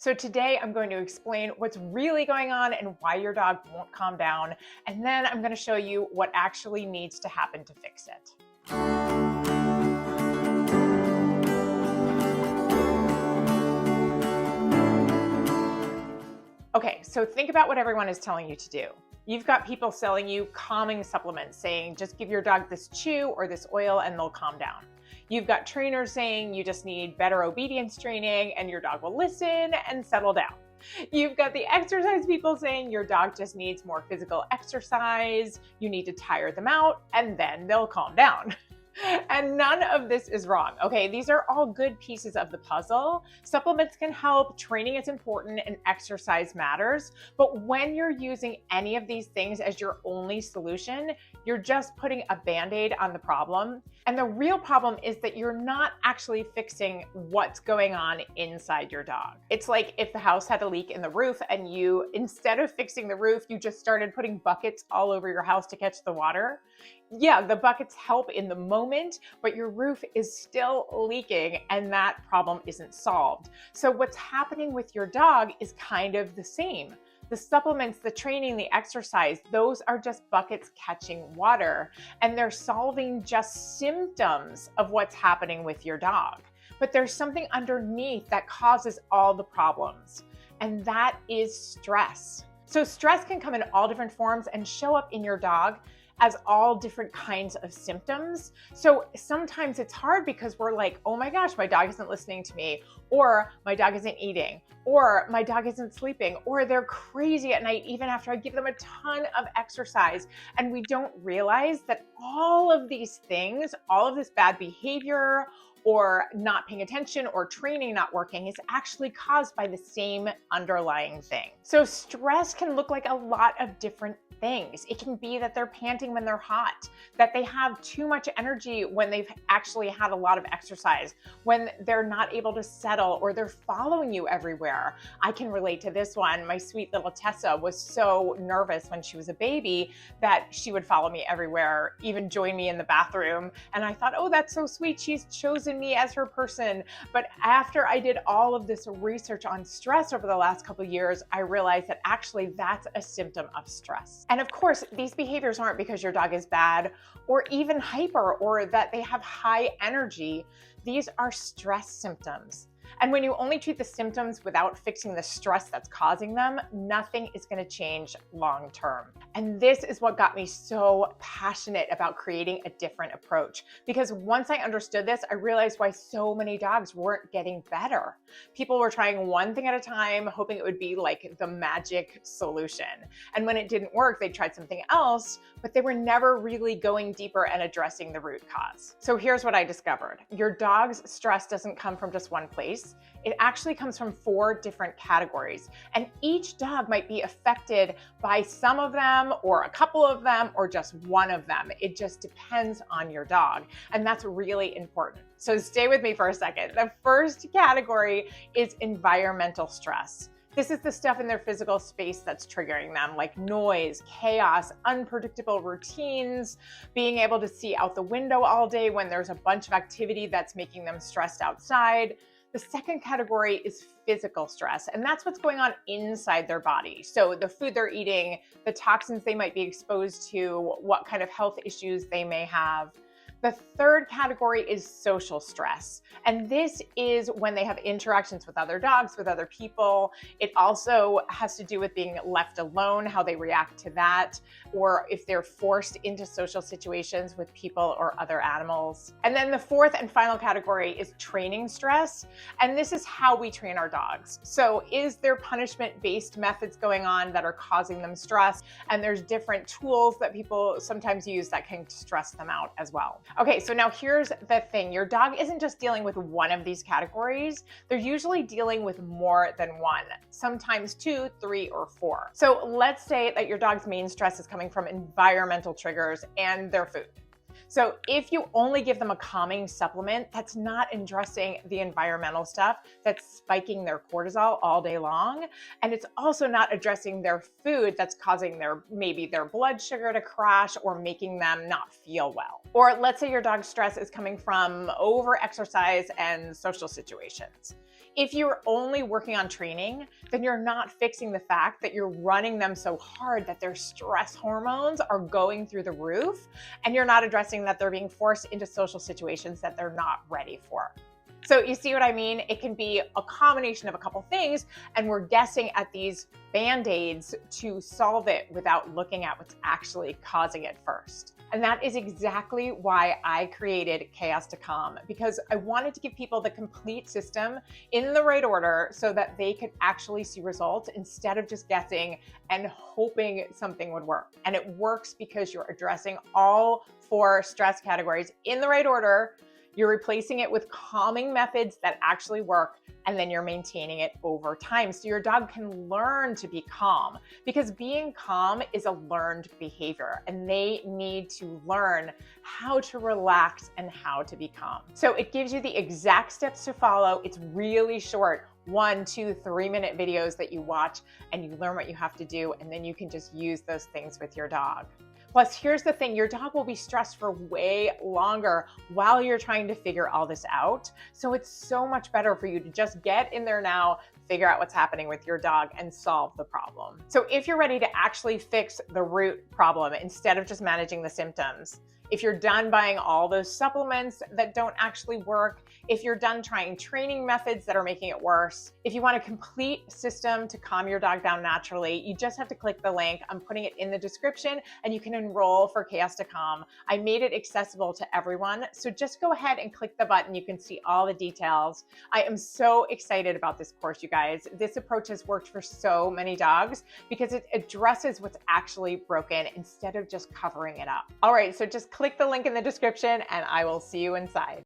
So today I'm going to explain what's really going on and why your dog won't calm down. And then I'm going to show you what actually needs to happen to fix it. Okay, so think about what everyone is telling you to do. You've got people selling you calming supplements saying just give your dog this chew or this oil and they'll calm down. You've got trainers saying you just need better obedience training and your dog will listen and settle down. You've got the exercise people saying your dog just needs more physical exercise, you need to tire them out, and then they'll calm down. And none of this is wrong, okay? These are all good pieces of the puzzle. Supplements can help, training is important, and exercise matters. But when you're using any of these things as your only solution, you're just putting a Band-Aid on the problem. And the real problem is that you're not actually fixing what's going on inside your dog. It's like if the house had a leak in the roof and you, instead of fixing the roof, you just started putting buckets all over your house to catch the water. Yeah, the buckets help in the moment, but your roof is still leaking and that problem isn't solved. So what's happening with your dog is kind of the same. The supplements, the training, the exercise, those are just buckets catching water, and they're solving just symptoms of what's happening with your dog. But there's something underneath that causes all the problems, and that is stress. So stress can come in all different forms and show up in your dog as all different kinds of symptoms. So sometimes it's hard because we're like, oh my gosh, my dog isn't listening to me, or my dog isn't eating, or my dog isn't sleeping, or they're crazy at night even after I give them a ton of exercise. And we don't realize that all of these things, all of this bad behavior, or not paying attention or training not working is actually caused by the same underlying thing. So stress can look like a lot of different things. It can be that they're panting when they're hot, that they have too much energy when they've actually had a lot of exercise, when they're not able to settle or they're following you everywhere. I can relate to this one. My sweet little Tessa was so nervous when she was a baby that she would follow me everywhere, even join me in the bathroom. And I thought, oh, that's so sweet. She's chosen me as her person. But after I did all of this research on stress over the last couple of years, I realized that actually that's a symptom of stress. And of course, these behaviors aren't because your dog is bad or even hyper or that they have high energy. These are stress symptoms. And when you only treat the symptoms without fixing the stress that's causing them, nothing is going to change long term. And this is what got me so passionate about creating a different approach. Because once I understood this, I realized why so many dogs weren't getting better. People were trying one thing at a time, hoping it would be like the magic solution. And when it didn't work, they tried something else, but they were never really going deeper and addressing the root cause. So here's what I discovered. Your dog's stress doesn't come from just one place. It actually comes from 4 different categories, and each dog might be affected by some of them or a couple of them or just one of them. It just depends on your dog, and that's really important. So stay with me for a second. The first category is environmental stress. This is the stuff in their physical space that's triggering them, like noise, chaos, unpredictable routines, being able to see out the window all day when there's a bunch of activity that's making them stressed outside. The second category is physical stress, and that's what's going on inside their body. So the food they're eating, the toxins they might be exposed to, what kind of health issues they may have. The third category is social stress. And this is when they have interactions with other dogs, with other people. It also has to do with being left alone, how they react to that, or if they're forced into social situations with people or other animals. And then the fourth and final category is training stress. And this is how we train our dogs. So is there punishment-based methods going on that are causing them stress? And there's different tools that people sometimes use that can stress them out as well. Okay, so now here's the thing. Your dog isn't just dealing with one of these categories. They're usually dealing with more than one, sometimes 2, 3, or 4. So let's say that your dog's main stress is coming from environmental triggers and their food. So if you only give them a calming supplement, that's not addressing the environmental stuff that's spiking their cortisol all day long. And it's also not addressing their food that's causing maybe their blood sugar to crash or making them not feel well. Or let's say your dog's stress is coming from over exercise and social situations. If you're only working on training, then you're not fixing the fact that you're running them so hard that their stress hormones are going through the roof, and you're not addressing that they're being forced into social situations that they're not ready for. So you see what I mean? It can be a combination of a couple things, and we're guessing at these band-aids to solve it without looking at what's actually causing it first. And that is exactly why I created Chaos to Calm, because I wanted to give people the complete system in the right order so that they could actually see results instead of just guessing and hoping something would work. And it works because you're addressing all 4 stress categories in the right order. You're replacing it with calming methods that actually work, and then you're maintaining it over time so your dog can learn to be calm, because being calm is a learned behavior and they need to learn how to relax and how to be calm. So it gives you the exact steps to follow. It's really short, 1, 2, 3-minute videos that you watch and you learn what you have to do, and then you can just use those things with your dog. Plus, here's the thing, your dog will be stressed for way longer while you're trying to figure all this out. So it's so much better for you to just get in there now, figure out what's happening with your dog, and solve the problem. So if you're ready to actually fix the root problem instead of just managing the symptoms, if you're done buying all those supplements that don't actually work, if you're done trying training methods that are making it worse, if you want a complete system to calm your dog down naturally, you just have to click the link. I'm putting it in the description and you can enroll for Chaos to Calm. I made it accessible to everyone, so just go ahead and click the button. You can see all the details. I am so excited about this course, you guys. This approach has worked for so many dogs because it addresses what's actually broken instead of just covering it up. All right, so just click the link in the description and I will see you inside.